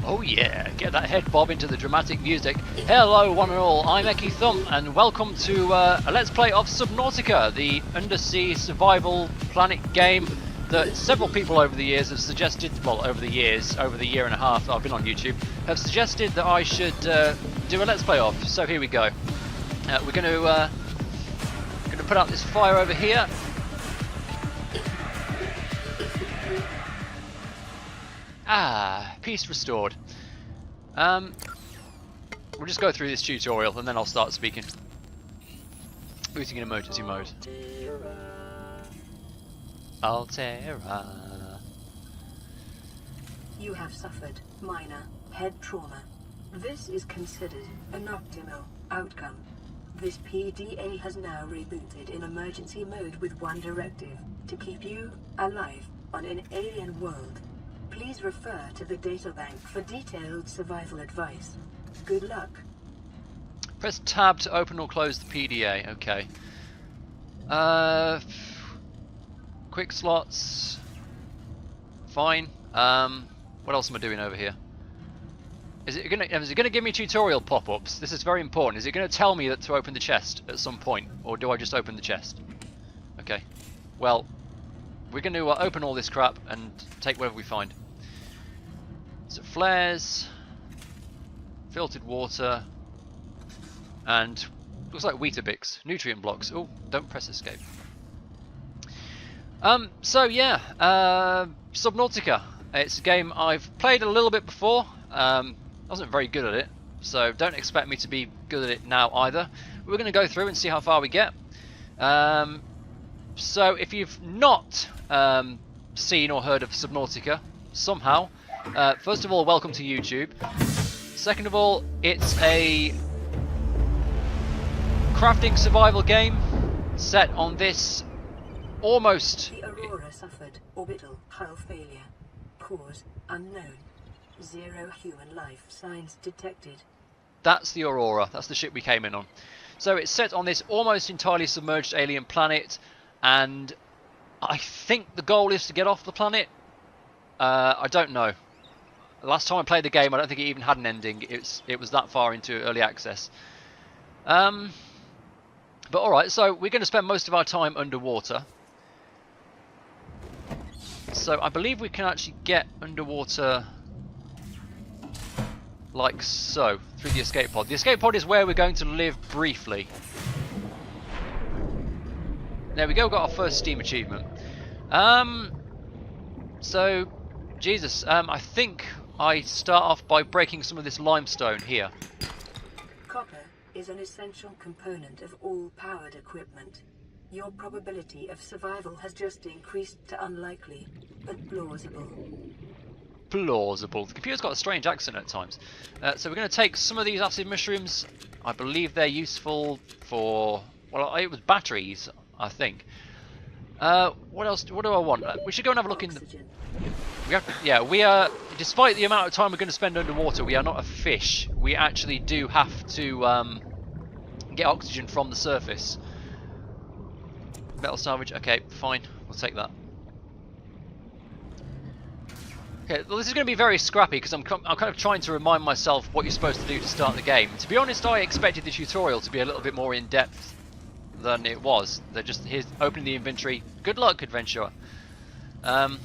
Oh yeah, get that head bob into the dramatic music. Hello one and all, I'm EkkiThump and welcome to a Let's Play of Subnautica, the undersea survival planet game that several people over the years have suggested, well over the year and a half that I've been on YouTube, have suggested that I should do a Let's Play of. So here we go. We're going to put out this fire over here. Peace restored. We'll just go through this tutorial and then I'll start speaking. Booting in emergency mode. Altera. You have suffered minor head trauma. This is considered an optimal outcome. This PDA has now rebooted in emergency mode with one directive: to keep you alive on an alien world. Please refer to the databank for detailed survival advice. Good luck. Press tab to open or close the PDA. Okay. Quick slots. Fine. What else am I doing over here? Is it gonna give me tutorial pop-ups? This is very important. Is it gonna tell me that to open the chest at some point, or do I just open the chest? Okay. Well, we're going to open all this crap and take whatever we find. So flares, filtered water, and looks like Weetabix, nutrient blocks. Oh, don't press escape. So yeah, Subnautica. It's a game I've played a little bit before. I wasn't very good at it, so don't expect me to be good at it now either. We're going to go through and see how far we get. So if you've not seen or heard of Subnautica somehow, first of all, welcome to YouTube. Second of all, it's a crafting survival game set on this almost... The Aurora suffered orbital hull failure. Cause unknown. 0 human life signs detected. That's the Aurora. That's the ship we came in on. So it's set on this almost entirely submerged alien planet, and I think the goal is to get off the planet. I don't know. Last time I played the game, I don't think it even had an ending. It was that far into early access. But alright, so we're going to spend most of our time underwater. So I believe we can actually get underwater like so, through the escape pod. The escape pod is where we're going to live briefly. There we go, got our first Steam achievement. So, Jesus, I think I start off by breaking some of this limestone here. Copper is an essential component of all powered equipment. Your probability of survival has just increased to unlikely, but plausible. Plausible. The computer's got a strange accent at times. So we're going to take some of these acid mushrooms. I believe they're useful for... well, it was batteries, I think. What else? What do I want? We should go and have a look Oxygen. We are... despite the amount of time we're going to spend underwater, we are not a fish. We actually do have to get oxygen from the surface. Metal salvage. Okay, fine. We'll take that. Okay, well, this is going to be very scrappy because I'm kind of trying to remind myself what you're supposed to do to start the game. To be honest, I expected the tutorial to be a little bit more in-depth than it was. They're just, here's opening the inventory. Good luck, adventurer. Alright,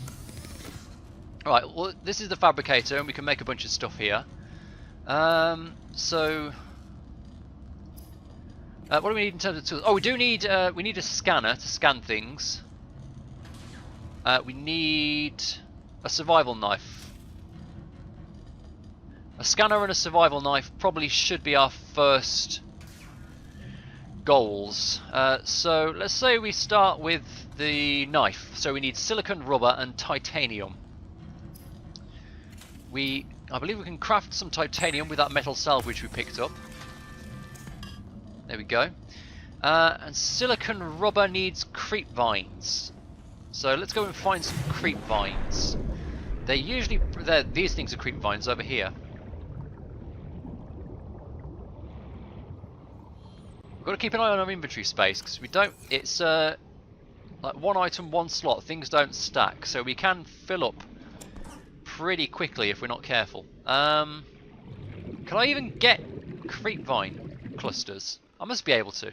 well, this is the fabricator and we can make a bunch of stuff here. What do we need in terms of tools? Oh, we need a scanner to scan things. We need a survival knife. A scanner and a survival knife probably should be our first goals. So let's say we start with the knife. So we need silicon, rubber and titanium. I believe we can craft some titanium with that metal salvage we picked up. There we go. And silicon rubber needs creep vines. So let's go and find some creep vines. These things are creep vines over here. We've got to keep an eye on our inventory space because we don't. It's like one item, one slot. Things don't stack, so we can fill up pretty quickly if we're not careful. Can I even get creepvine clusters? I must be able to.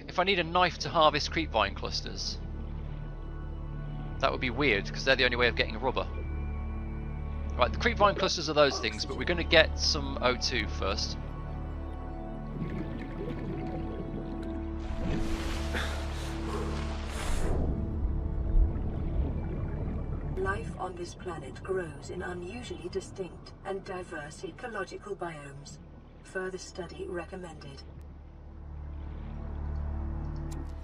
If I need a knife to harvest creepvine clusters, that would be weird because they're the only way of getting rubber. Right, the creepvine clusters are those things, but we're going to get some O2 first. Life on this planet grows in unusually distinct and diverse ecological biomes. Further study recommended.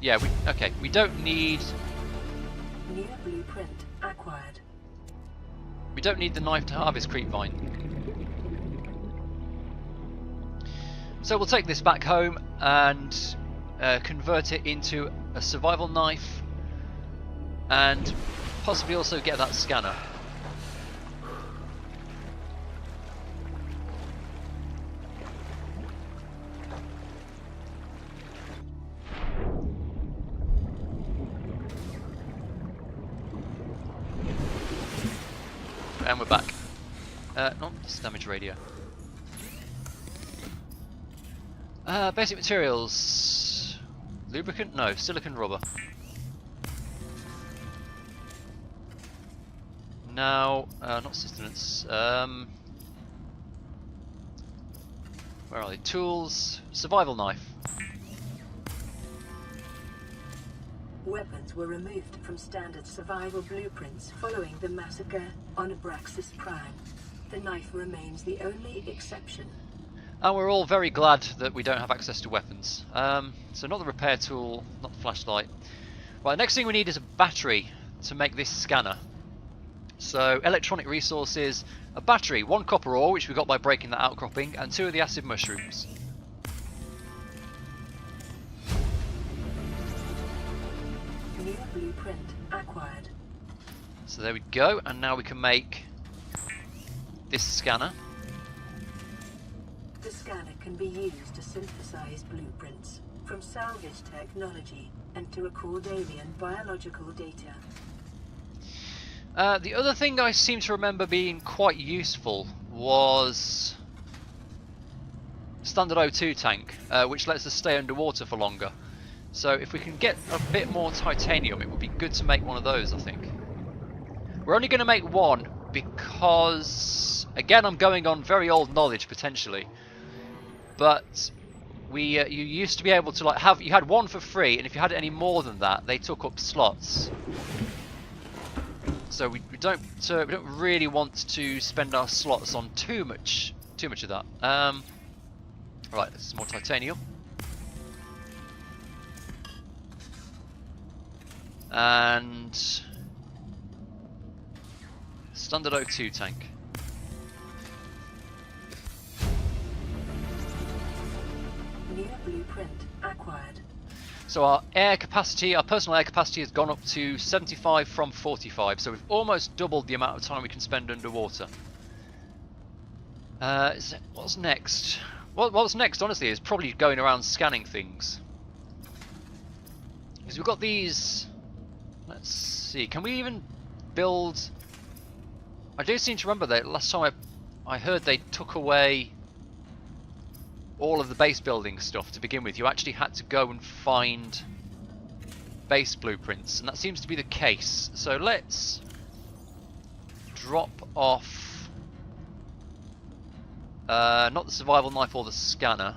Yeah, we don't need... New blueprint acquired. We don't need the knife to harvest creepvine. So we'll take this back home and convert it into a survival knife and possibly also get that scanner. And we're back. Not this damage radio. Basic materials. Lubricant? No, silicon rubber. Now, not sustenance. Where are they? Tools. Survival knife. Weapons were removed from standard survival blueprints following the massacre on Abraxas Prime. The knife remains the only exception. And we're all very glad that we don't have access to weapons. So not the repair tool, not the flashlight. Right, the next thing we need is a battery to make this scanner. So electronic resources, a battery, 1 copper ore, which we got by breaking that outcropping, and 2 of the acid mushrooms. New blueprint acquired. So there we go, and now we can make this scanner. The scanner can be used to synthesize blueprints from salvage technology and to record alien biological data. The other thing I seem to remember being quite useful was standard O2 tank, which lets us stay underwater for longer. So if we can get a bit more titanium, it would be good to make one of those, I think. We're only going to make one because, again, I'm going on very old knowledge potentially, but you used to be able to you had one for free, and if you had any more than that, they took up slots. So we don't really want to spend our slots on too much of that. Right, there's some more titanium. And standard O2 tank. New blueprint acquired. So our air capacity, our personal air capacity has gone up to 75 from 45, so we've almost doubled the amount of time we can spend underwater. What's next? What's next, honestly, is probably going around scanning things. Because we've got these... Let's see, can we even build... I do seem to remember that last time I heard they took away all of the base building stuff to begin with. You actually had to go and find base blueprints, and that seems to be the case. So let's drop off not the survival knife or the scanner.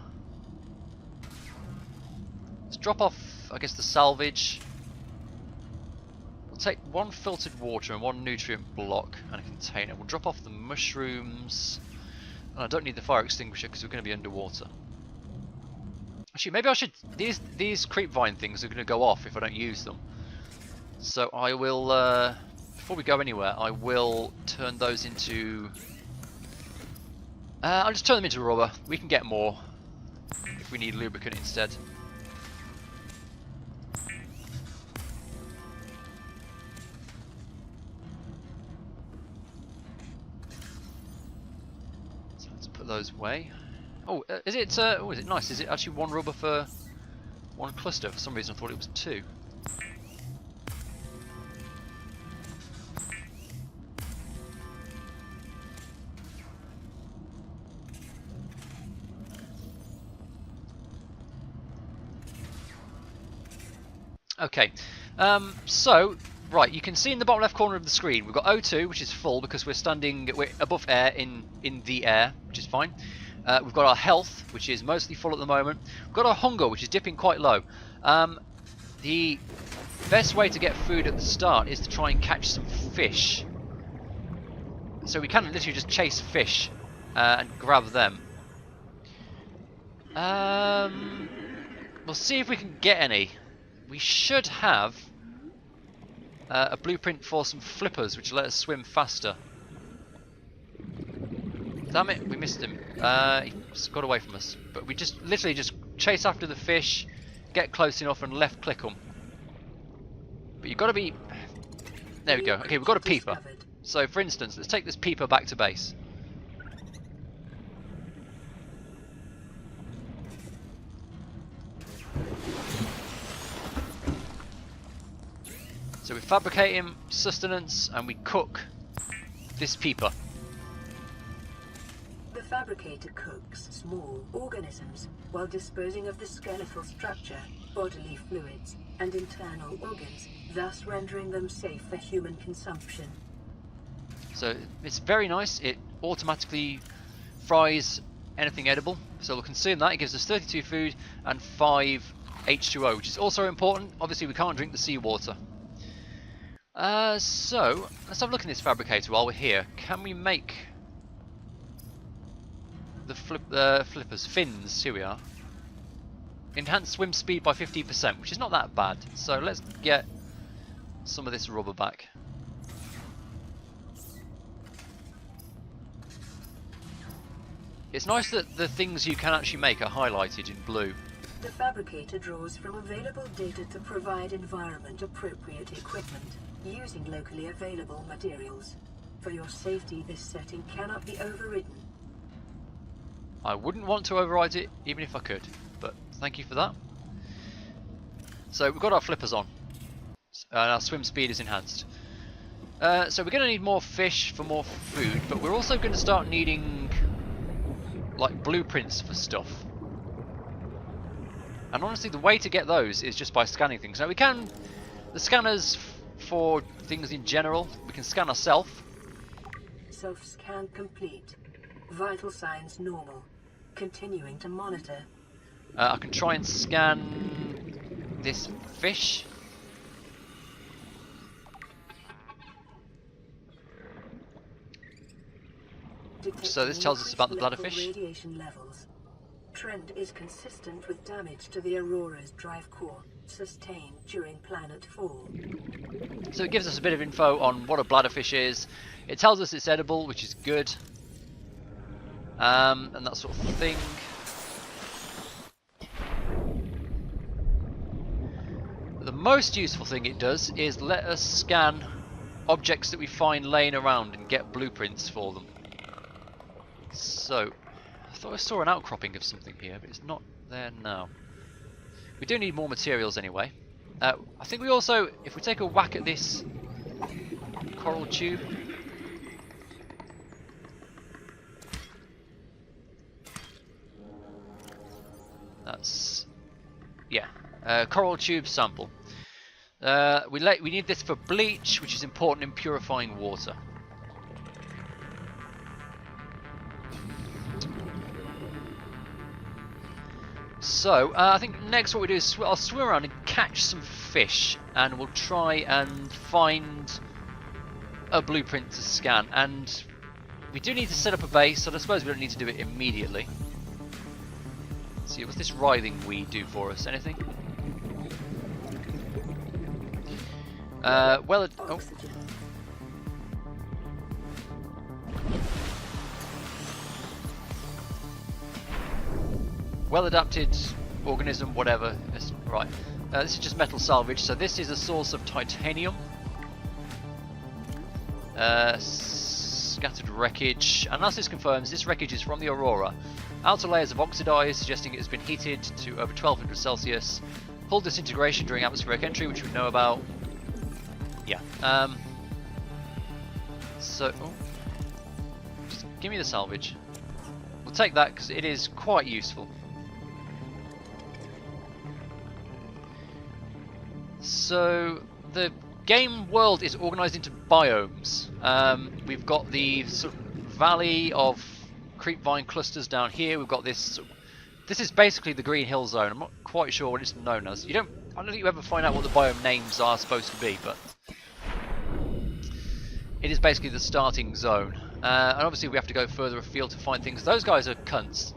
Let's drop off, I guess, the salvage. We'll take 1 filtered water and 1 nutrient block and a container. We'll drop off the mushrooms. And I don't need the fire extinguisher because we're going to be underwater. Actually, maybe I should... These creepvine things are going to go off if I don't use them. So I will... before we go anywhere, I will turn those into... I'll just turn them into rubber. We can get more if we need lubricant instead. Those away. Oh, is it? Oh, is it nice? Is it actually 1 rubber for 1 cluster? For some reason, I thought it was 2. Okay, so right, you can see in the bottom left corner of the screen we've got O2, which is full because we're above air in the air, which is fine. We've got our health, which is mostly full at the moment. We've got our hunger, which is dipping quite low. The best way to get food at the start is to try and catch some fish. So we can literally just chase fish and grab them. We'll see if we can get any. We should have a blueprint for some flippers, which will let us swim faster. Damn it, we missed him. He's got away from us. But we just literally just chase after the fish, get close enough and left click them. But you've got to be... There we go. Okay, we've got a peeper. So for instance, let's take this peeper back to base. So we fabricate him sustenance and we cook this peeper. The fabricator cooks small organisms while disposing of the skeletal structure, bodily fluids, and internal organs, thus rendering them safe for human consumption. So it's very nice. It automatically fries anything edible. So we'll consume that. It gives us 32 food and 5 H2O, which is also important. Obviously we can't drink the seawater. So let's have a look in this fabricator while we're here. Can we make the flippers? Fins, here we are. Enhanced swim speed by 15%, which is not that bad. So let's get some of this rubber back. It's nice that the things you can actually make are highlighted in blue. The fabricator draws from available data to provide environment-appropriate equipment, using locally available materials. For your safety, this setting cannot be overridden. I wouldn't want to override it, even if I could, but thank you for that. So we've got our flippers on, and our swim speed is enhanced. So we're going to need more fish for more food, but we're also going to start needing like blueprints for stuff. And honestly, the way to get those is just by scanning things. Now we can, the scanners for things in general, we can scan ourselves. Self-scan complete. Vital signs normal. Continuing to monitor. I can try and scan this fish. So this tells us about the bladderfish. Radiation levels. Trend is consistent with damage to the Aurora's drive core, sustained during planet fall. So it gives us a bit of info on what a bladderfish is. It tells us it's edible, which is good. And that sort of thing. The most useful thing it does is let us scan objects that we find laying around and get blueprints for them. So, I thought I saw an outcropping of something here, but it's not there now. We do need more materials anyway. I think we also, if we take a whack at this coral tube, that's, yeah, coral tube sample. We need this for bleach, which is important in purifying water. So, I think next what we do is I'll swim around and catch some fish, and we'll try and find a blueprint to scan. And we do need to set up a base, so I suppose we don't need to do it immediately. Let's see, what's this writhing weed do for us? Anything? Well adapted organism, whatever. Right. This is just metal salvage, so this is a source of titanium. Scattered wreckage. And as this confirms, this wreckage is from the Aurora. Outer layers have oxidized, suggesting it has been heated to over 1200 Celsius. Hull disintegration during atmospheric entry, which we know about. Yeah. So, just give me the salvage. We'll take that because it is quite useful. So the game world is organised into biomes. We've got the sort of valley of creepvine clusters down here. We've got this. This is basically the Green Hill Zone. I'm not quite sure what it's known as. I don't think you ever find out what the biome names are supposed to be, but it is basically the starting zone. And obviously we have to go further afield to find things. Those guys are cunts.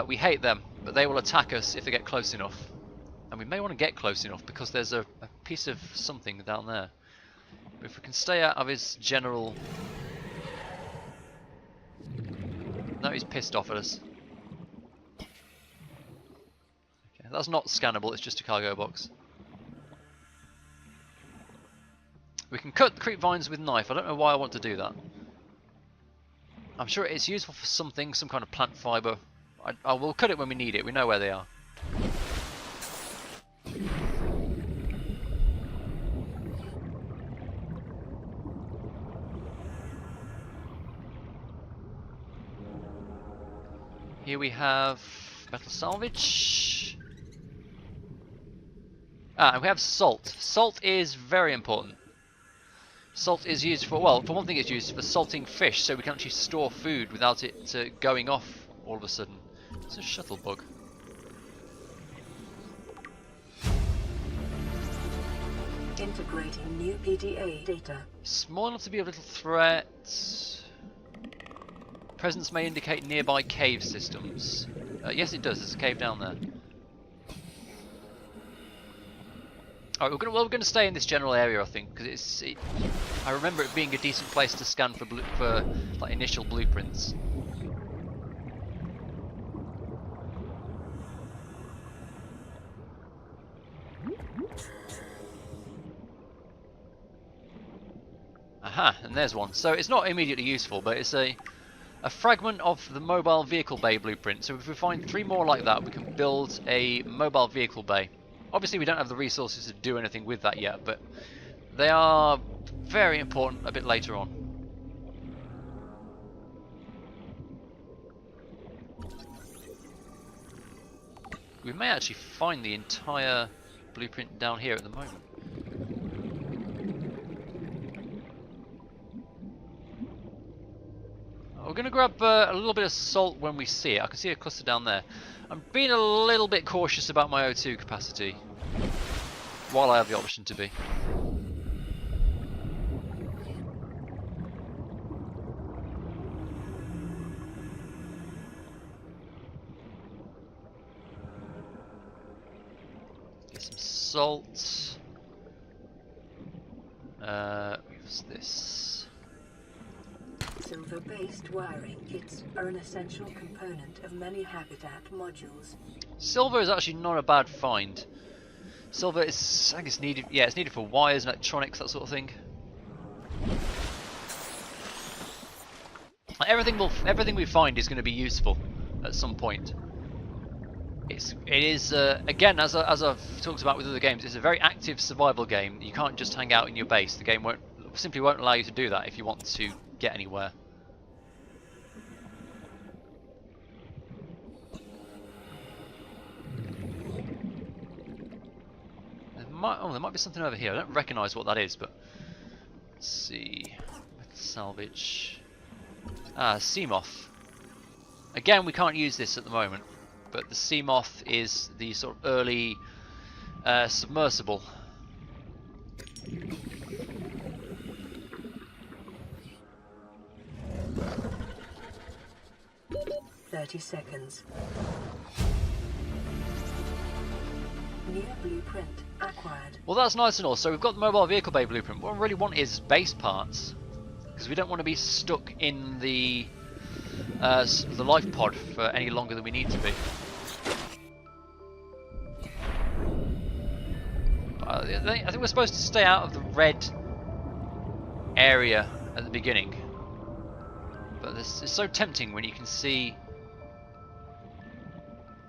We hate them, but they will attack us if they get close enough. And we may want to get close enough because there's a piece of something down there. But if we can stay out of his general... No, he's pissed off at us. Okay, that's not scannable, it's just a cargo box. We can cut creep vines with knife. I don't know why I want to do that. I'm sure it's useful for something, some kind of plant fibre. I will cut it when we need it, we know where they are. Here we have metal salvage. And we have salt. Salt is very important. Salt is used for, well, for one thing it's used for salting fish, so we can actually store food without it going off all of a sudden. It's a shuttle bug. Integrating new PDA data. Small enough to be a little threat. Presence may indicate nearby cave systems. Yes, it does. There's a cave down there. Alright, we're going to stay in this general area, I think, because I remember it being a decent place to scan for like initial blueprints. Aha, and there's one. So it's not immediately useful, but it's a fragment of the mobile vehicle bay blueprint. So if we find 3 more like that, we can build a mobile vehicle bay. Obviously we don't have the resources to do anything with that yet, but they are very important a bit later on. We may actually find the entire blueprint down here at the moment. We're going to grab a little bit of salt when we see it. I can see a cluster down there. I'm being a little bit cautious about my O2 capacity, while I have the option to be. Get some salt. What's this? Silver-based wiring kits are an essential component of many habitat modules. Silver is actually not a bad find. Silver is, I think it's needed. Yeah, it's needed for wires, electronics, that sort of thing. Like everything we find is going to be useful at some point. It is again, as I've talked about with other games, it's a very active survival game. You can't just hang out in your base. The game simply won't allow you to do that if you want to get anywhere. There might be something over here. I don't recognise what that is, but let's see. Metal salvage. Ah, sea moth. Again, we can't use this at the moment, but the sea moth is the sort of early submersible. 30 seconds. New blueprint acquired. Well, that's nice and all. So we've got the mobile vehicle bay blueprint. What I really want is base parts, because we don't want to be stuck in the life pod for any longer than we need to be. I think we're supposed to stay out of the red area at the beginning, but this is so tempting when you can see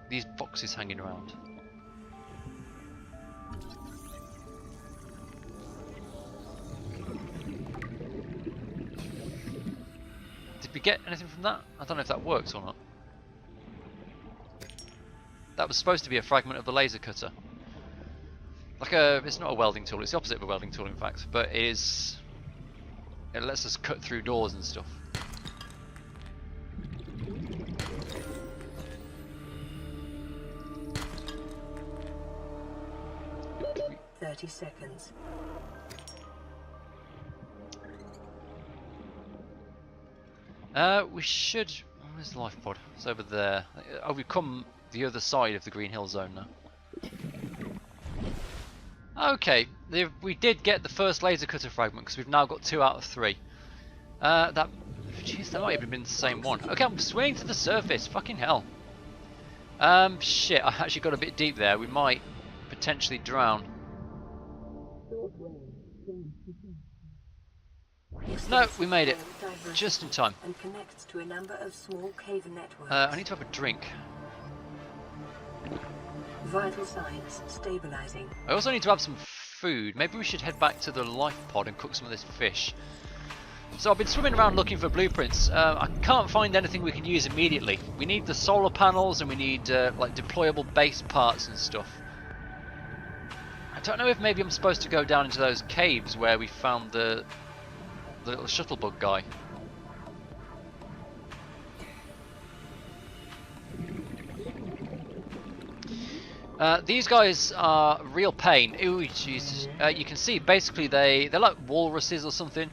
these boxes hanging around. Did we get anything from that? I don't know if that works or not. That was supposed to be a fragment of the laser cutter. Like a, it's not a welding tool, it's the opposite of a welding tool in fact, but it lets us cut through doors and stuff. Seconds. We should. Where's the life pod? It's over there. Oh, we've come the other side of the Green Hill Zone now. Okay, we did get the first laser cutter fragment because we've now got 2 out of 3. Jeez, that might have been the same one. Okay, I'm swimming to the surface. Fucking hell. Shit, I actually got a bit deep there. We might potentially drown. No, we made it. Just in time. And connects to a number of small cave networks. I need to have a drink. Vital signs stabilizing. I also need to have some food. Maybe we should head back to the life pod and cook some of this fish. So I've been swimming around looking for blueprints. I can't find anything we can use immediately. We need the solar panels and we need like deployable base parts and stuff. I don't know if maybe I'm supposed to go down into those caves where we found the little shuttlebug guy. These guys are real pain. Ooh, Jesus. You can see basically they're like walruses or something,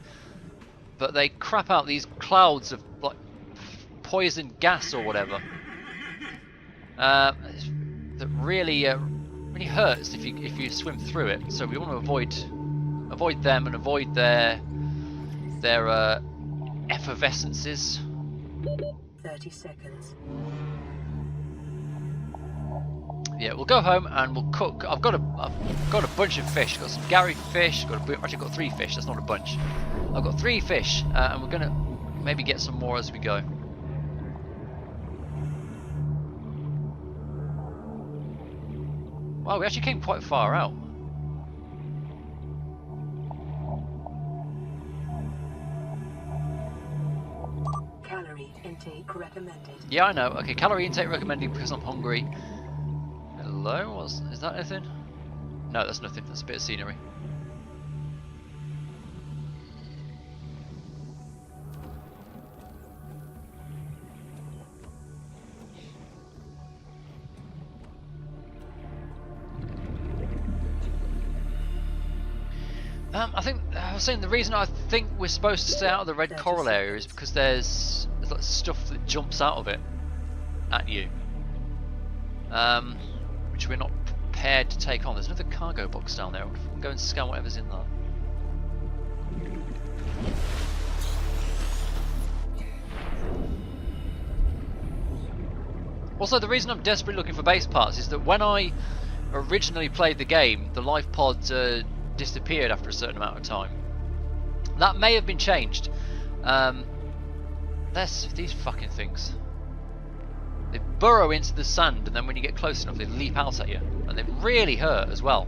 but they crap out these clouds of like poison gas or whatever. That really really hurts if you swim through it. So we want to avoid them and avoid their effervescences. 30 seconds. Yeah, we'll go home and we'll cook. I've got a bunch of fish. Got some Gary fish. Actually got 3 fish. That's not a bunch. I've got 3 fish, and we're gonna maybe get some more as we go. Wow, we actually came quite far out. Calorie intake recommended. Yeah, I know. Okay, calorie intake recommended because I'm hungry. Hello? Is that anything? No, that's nothing. That's a bit of scenery. I was saying the reason I think we're supposed to stay out of the red coral area is because there's like stuff that jumps out of it at you. Which we're not prepared to take on. There's another cargo box down there. We'll go and scan whatever's in there. Also, the reason I'm desperately looking for base parts is that when I originally played the game, the life pods disappeared after a certain amount of time. That may have been changed. These fucking things. They burrow into the sand, and then when you get close enough, they leap out at you, and they really hurt as well.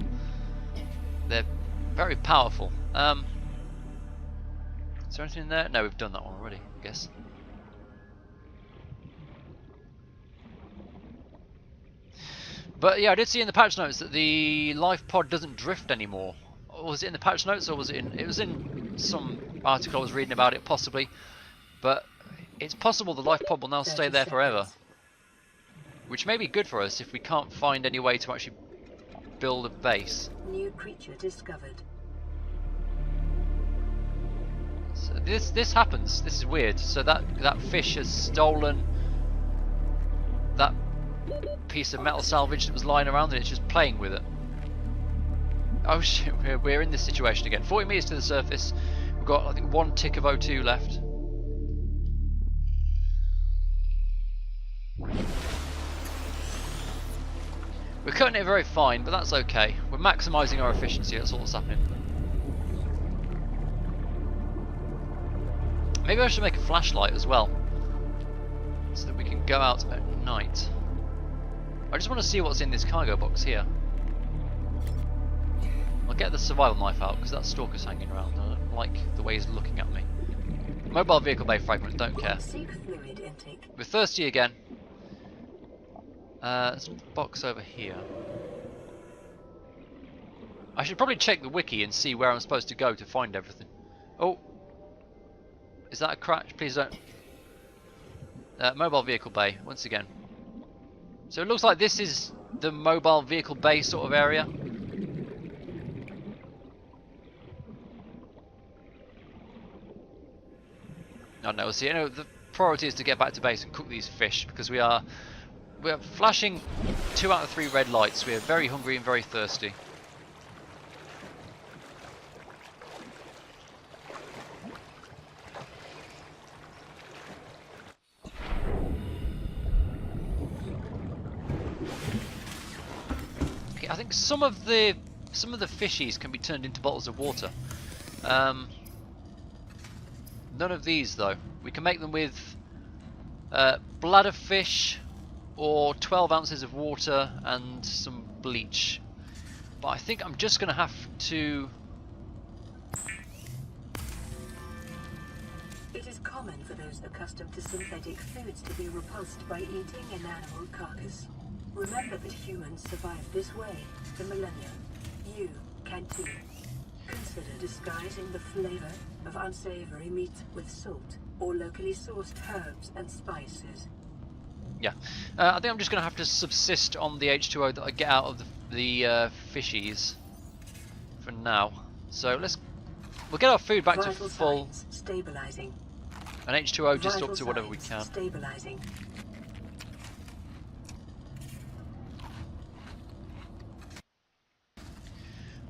They're very powerful. Is there anything in there? No, we've done that one already, I guess. But yeah, I did see in the patch notes that the life pod doesn't drift anymore. Or was it in the patch notes, or was it in? It was in some article I was reading about it, possibly. But it's possible the life pod will now stay there forever. Which may be good for us if we can't find any way to actually build a base. New creature discovered. So this happens. This is weird. So that fish has stolen that piece of metal salvage that was lying around, and it's just playing with it. Oh shit! We're in this situation again. 40 meters to the surface. We've got, I think, 1 tick of O2 left. We're cutting it very fine, but that's okay. We're maximising our efficiency, that's all that's happening. Maybe I should make a flashlight as well, so that we can go out at night. I just want to see what's in this cargo box here. I'll get the survival knife out, because that stalker's hanging around. I don't like the way he's looking at me. Mobile vehicle bay fragment, don't care. We're thirsty again. There's a box over here. I should probably check the wiki and see where I'm supposed to go to find everything. Oh, is that a crash? Please don't. Mobile vehicle bay once again. So it looks like this is the mobile vehicle bay sort of area. Oh no, see, the priority is to get back to base and cook these fish because we are flashing 2 out of 3 red lights. We are very hungry and very thirsty. Okay, I think some of the fishies can be turned into bottles of water. None of these though. We can make them with bladder fish or 12 ounces of water and some bleach. But I think I'm just going to have to... It is common for those accustomed to synthetic foods to be repulsed by eating an animal carcass. Remember that humans survived this way for millennia. You can too. Consider disguising the flavor of unsavory meat with salt or locally sourced herbs and spices. Yeah, I think I'm just going to have to subsist on the H2O that I get out of the fishies for now. So we'll get our food back to full. Stabilizing. And H2O just up to whatever we can. Stabilizing.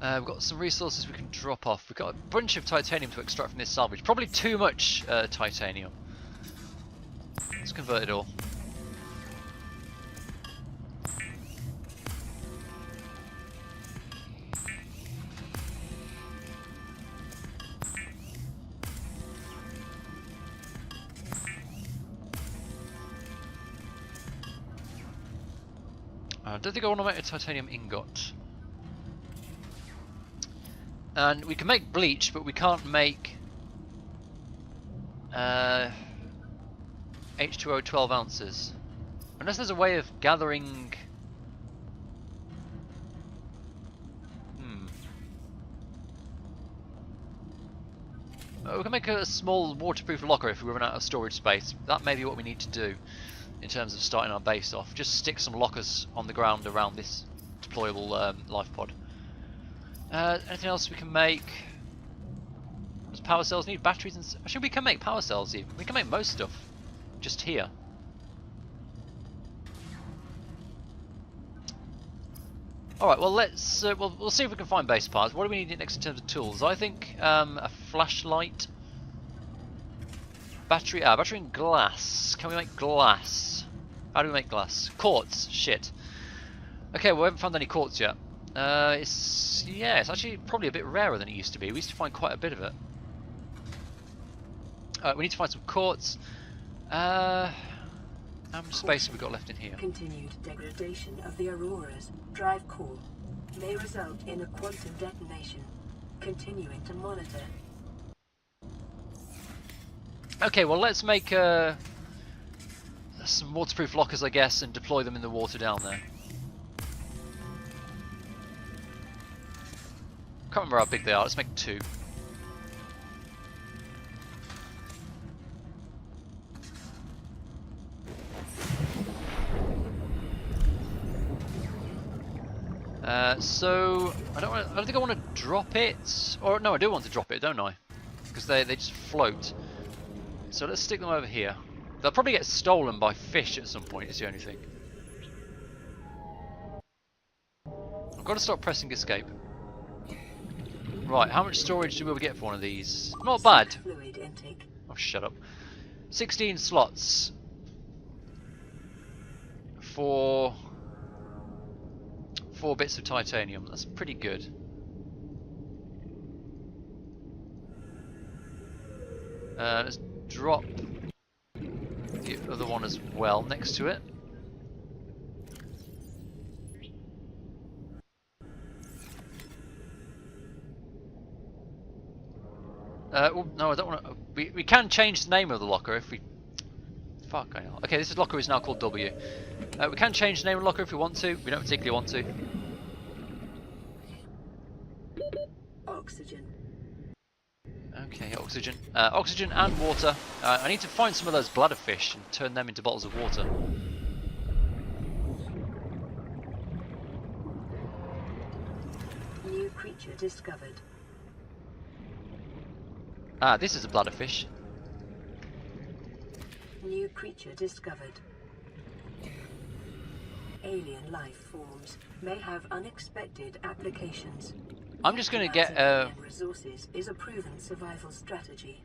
We've got some resources we can drop off. We've got a bunch of titanium to extract from this salvage. Probably too much titanium. Let's convert it all. I don't think I want to make a titanium ingot. And we can make bleach, but we can't make H2O 12 ounces. Unless there's a way of gathering... we can make a small waterproof locker if we run out of storage space. That may be what we need to do in terms of starting our base off. Just stick some lockers on the ground around this deployable life pod. Anything else we can make? Does power cells need batteries? And actually, we can make power cells even. We can make most stuff just here. All right. Well, let's. We'll see if we can find base parts. What do we need next in terms of tools? I think a flashlight, battery. Battery and glass. Can we make glass? How do we make glass? Quartz. Shit. Okay. Well, we haven't found any quartz yet. It's actually probably a bit rarer than it used to be. We used to find quite a bit of it. We need to find some quartz. How much space have we got left in here? Continued degradation of the Aurora's drive core may result in a quantum detonation. Continuing to monitor. Okay, well let's make some waterproof lockers, I guess, and deploy them in the water down there. Can't remember how big they are. Let's make 2. So I don't think I want to drop it, or no, I do want to drop it, don't I? Because they just float. So let's stick them over here. They'll probably get stolen by fish at some point. Is the only thing. I've got to stop pressing escape. Right, how much storage do we get for one of these? Not bad. Fluid intake. Oh, shut up. 16 slots for 4 bits of titanium. That's pretty good. Let's drop the other one as well next to it. Well, no, I don't want to. We can change the name of the locker if we. Fuck, I know. Okay, this locker is now called W. We can change the name of the locker if we want to. We don't particularly want to. oxygen. Okay, oxygen. Oxygen and water. I need to find some of those bladderfish and turn them into bottles of water. New creature discovered. Ah, this is a bladderfish. New creature discovered. Alien life forms may have unexpected applications. I'm just going to get alien resources is a proven survival strategy.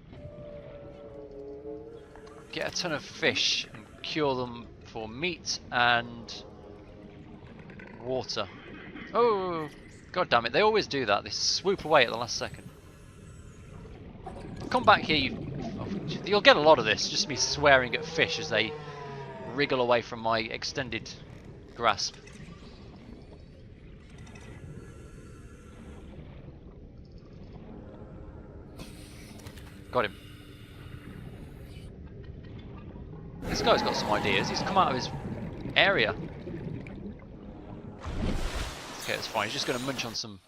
get a ton of fish and cure them for meat and water. Oh, god damn it! They always do that. They swoop away at the last second. Come back here, you'll get a lot of this. Just me swearing at fish as they wriggle away from my extended grasp. Got him. This guy's got some ideas. He's come out of his area. Okay, that's fine. He's just going to munch on some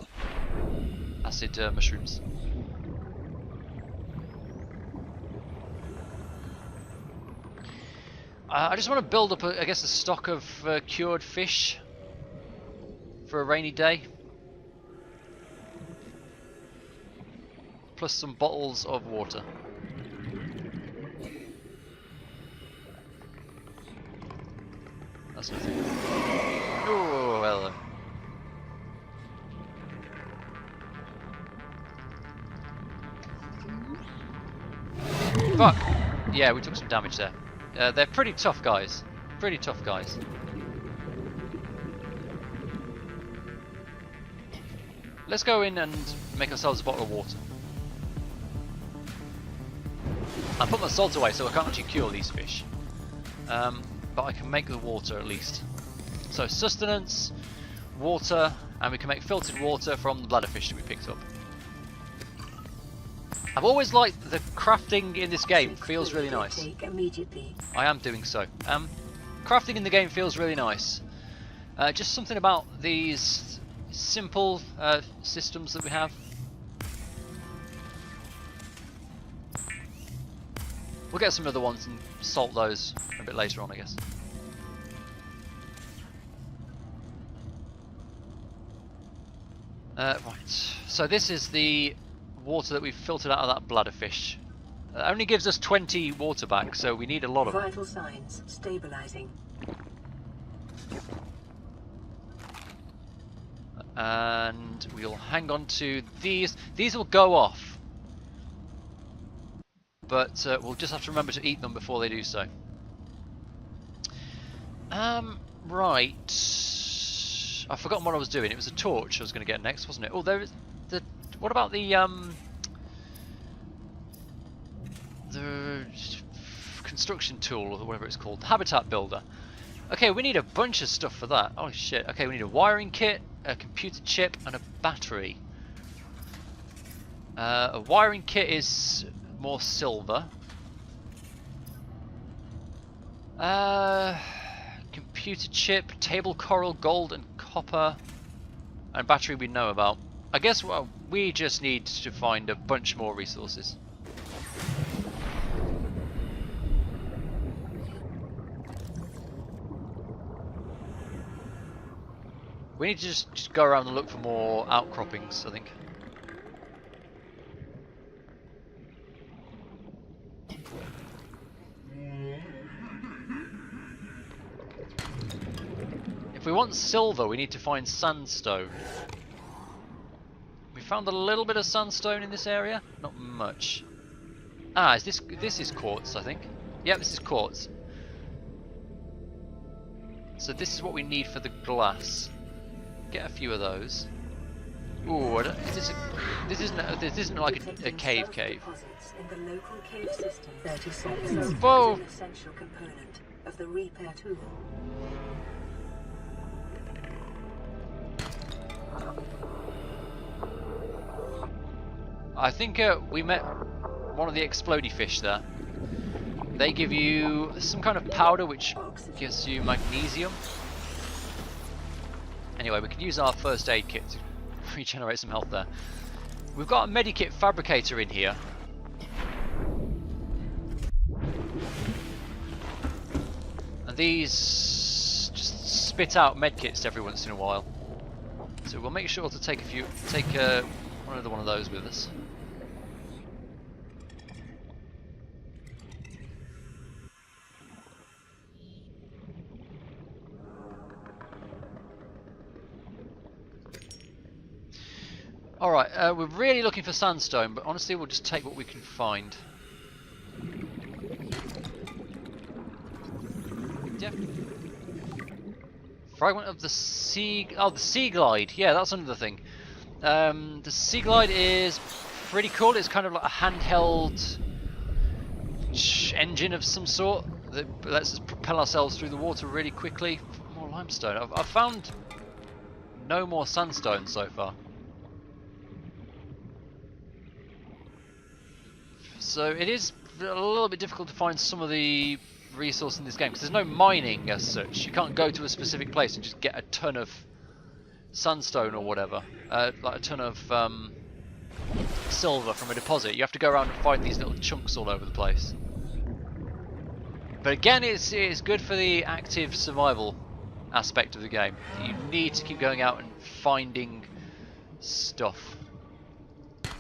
acid mushrooms. I just want to build up, I guess, a stock of cured fish for a rainy day. Plus some bottles of water. That's nothing. Oh, hello. Fuck! Yeah, we took some damage there. They're pretty tough guys. Pretty tough guys. Let's go in and make ourselves a bottle of water. I put my salt away so I can't actually cure these fish. But I can make the water at least. So sustenance, water, and we can make filtered water from the bladderfish that we picked up. I've always liked the crafting in this game. Feels really nice. I am doing so. Crafting in the game feels really nice. Just something about these simple systems that we have. We'll get some other ones and salt those a bit later on, I guess. Right, so this is the water that we've filtered out of that bladderfish. It only gives us 20 water back, so we need a lot of it. Vital signs stabilizing. And we'll hang on to these. These will go off, but we'll just have to remember to eat them before they do so. Right. I've forgotten what I was doing. It was a torch I was going to get next, wasn't it? Oh, there is the. What about the construction tool or whatever it's called, habitat builder? Okay, we need a bunch of stuff for that. Oh shit. Okay, we need a wiring kit, a computer chip, and a battery. A wiring kit is more silver. Computer chip, table coral, gold, and copper, and battery we know about. I guess well, we just need to find a bunch more resources. We need to just go around and look for more outcroppings, I think. If we want silver, we need to find sandstone. We found a little bit of sandstone in this area, not much. Ah, is this is quartz, I think. Yep, this is quartz. So this is what we need for the glass. Get a few of those. Ooh, I don't, this isn't like a cave. In the local cave system, 36 Whoa! is an essential component of the repair tool. I think we met one of the explodey fish there. They give you some kind of powder which gives you magnesium. Anyway, we can use our first aid kit to regenerate some health there. We've got a medikit fabricator in here. And these just spit out medkits every once in a while. So we'll make sure to take another one of those with us. Alright, we're really looking for sandstone, but honestly we'll just take what we can find. Yeah. Fragment of the sea... Oh, the sea glide. Yeah, that's another thing. The sea glide is pretty cool. It's kind of like a handheld engine of some sort that lets us propel ourselves through the water really quickly. More limestone. I've found no more sandstone so far. So it is a little bit difficult to find some of the resource in this game because there's no mining as such. You can't go to a specific place and just get a ton of sandstone or whatever, like a ton of silver from a deposit. You have to go around and find these little chunks all over the place. But again, it's good for the active survival aspect of the game. You need to keep going out and finding stuff. I'm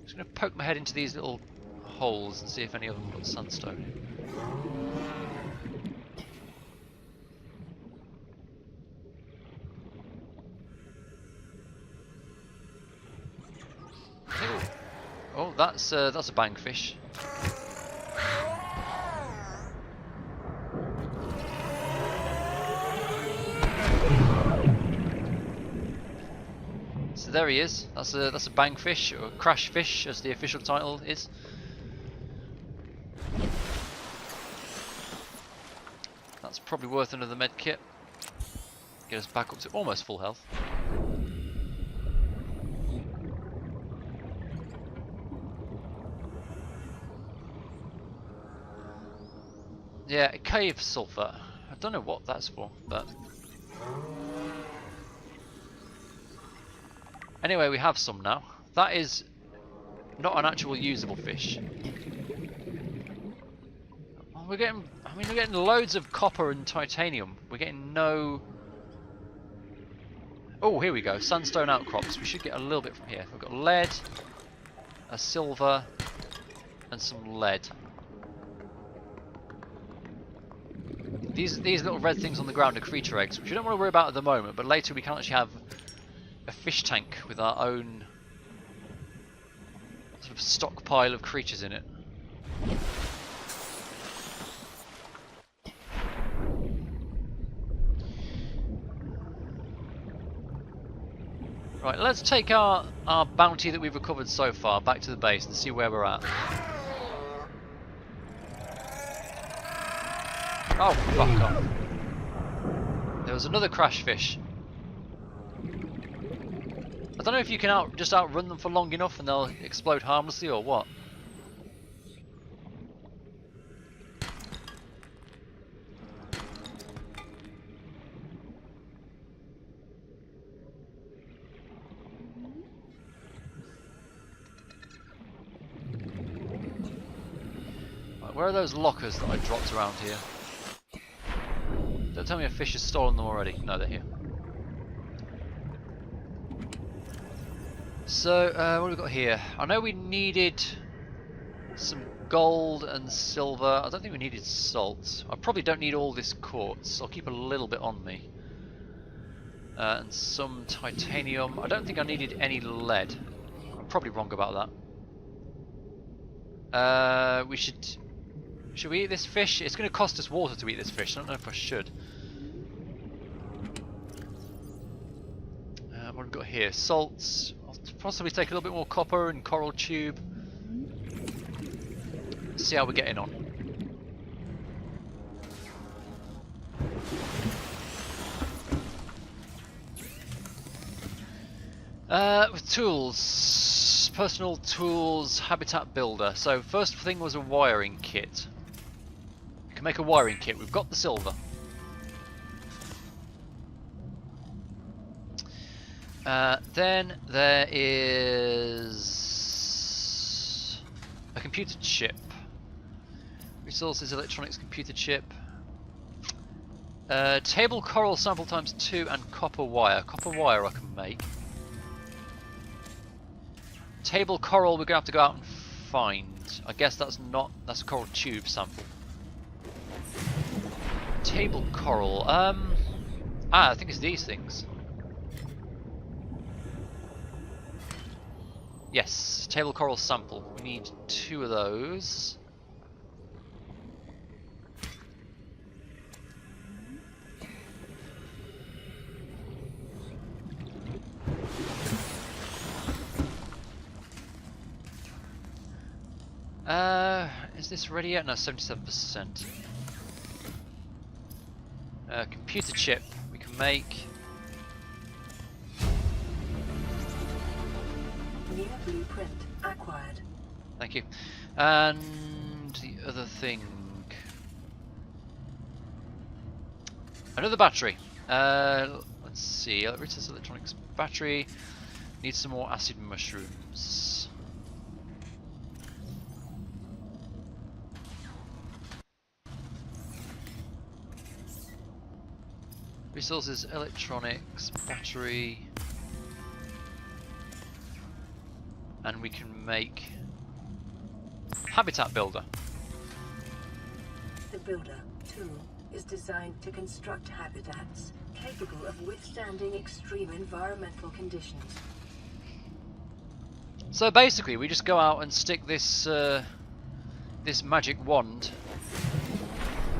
just going to poke my head into these little holes and see if any of them got sandstone. Ooh. Oh, that's a bangfish. So there he is. That's a bangfish, or a crash fish, as the official title is. That's probably worth another med kit. Get us back up to almost full health. Yeah, cave sulfur. I don't know what that's for, but anyway, we have some now. That is not an actual usable fish. Well, we're getting loads of copper and titanium. We're getting no... Oh, here we go. Sandstone outcrops. We should get a little bit from here. We've got lead, a silver, and some lead. These little red things on the ground are creature eggs, which we don't want to worry about at the moment, but later we can actually have a fish tank with our own sort of stockpile of creatures in it. Right, let's take our bounty that we've recovered so far back to the base and see where we're at. Oh, fuck off. There was another crash fish. I don't know if you can just outrun them for long enough and they'll explode harmlessly or what. Right, where are those lockers that I dropped around here? Don't tell me a fish has stolen them already. No, they're here. So, what have we got here? I know we needed some gold and silver. I don't think we needed salt. I probably don't need all this quartz. I'll keep a little bit on me. And some titanium. I don't think I needed any lead. I'm probably wrong about that. Should we eat this fish? It's going to cost us water to eat this fish. I don't know if I should. What have we got here? Salts. I'll possibly take a little bit more copper and coral tube. See how we're getting on. With tools. Personal tools, habitat builder. So first thing was a wiring kit. We can make a wiring kit. We've got the silver. Then there is a computer chip. Resources, electronics, computer chip. Table coral sample times 2 and copper wire. Copper wire I can make. Table coral we're gonna have to go out and find. I guess that's a coral tube sample. Table coral. I think it's these things. Yes, table coral sample. We need 2 of those. Is this ready yet? No, 77%. Computer chip we can make. New blueprint acquired. Thank you. And the other thing, another battery. Let's see. Electronics battery. Need some more acid mushrooms. Resources, electronics, battery, and we can make habitat builder. The builder tool is designed to construct habitats capable of withstanding extreme environmental conditions. So basically, we just go out and stick this this magic wand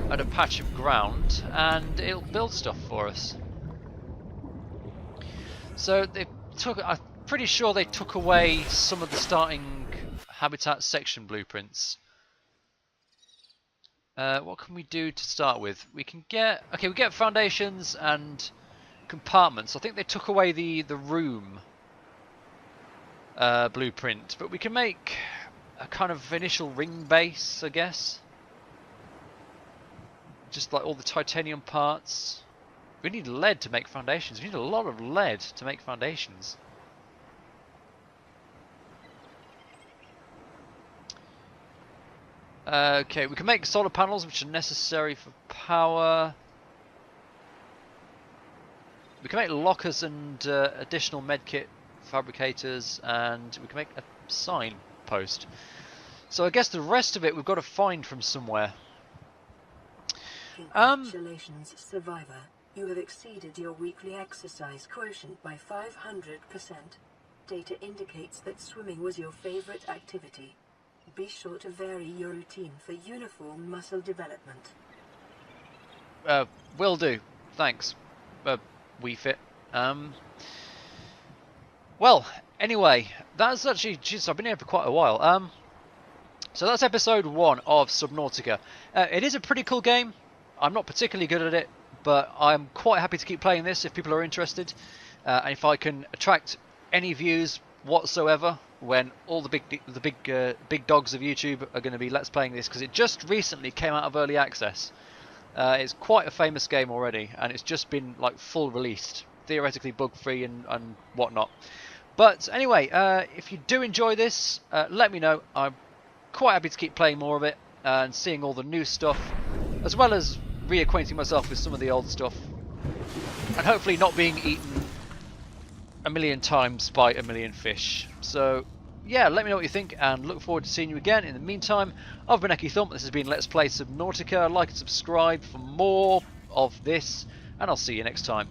at a patch of ground, and it'll build stuff for us. So I'm pretty sure they took away some of the starting habitat section blueprints. What can we do to start with? We get foundations and compartments. I think they took away the room blueprint, but we can make a kind of initial ring base, I guess. Just like all the titanium parts. We need lead to make foundations. We need a lot of lead to make foundations. Okay, we can make solar panels, which are necessary for power. We can make lockers and additional medkit fabricators, and we can make a sign post. So I guess the rest of it we've got to find from somewhere. Congratulations, survivor. You have exceeded your weekly exercise quotient by 500%. Data indicates that swimming was your favorite activity. Be sure to vary your routine for uniform muscle development. Will do. Thanks. WeFit. Well, anyway, that's actually... Jeez, I've been here for quite a while. So that's episode 1 of Subnautica. It is a pretty cool game. I'm not particularly good at it, but I'm quite happy to keep playing this if people are interested. And if I can attract any views whatsoever, when all the big dogs of YouTube are going to be let's playing this, because it just recently came out of early access. It's quite a famous game already, and it's just been like full released, theoretically bug free and whatnot. But anyway, if you do enjoy this, let me know. I'm quite happy to keep playing more of it and seeing all the new stuff, as well as reacquainting myself with some of the old stuff, and hopefully not being eaten a million times by a million fish. So yeah, let me know what you think, and look forward to seeing you again. In the meantime, I've been EkkiThump. This has been Let's Play Subnautica. Like and subscribe for more of this, and I'll see you next time.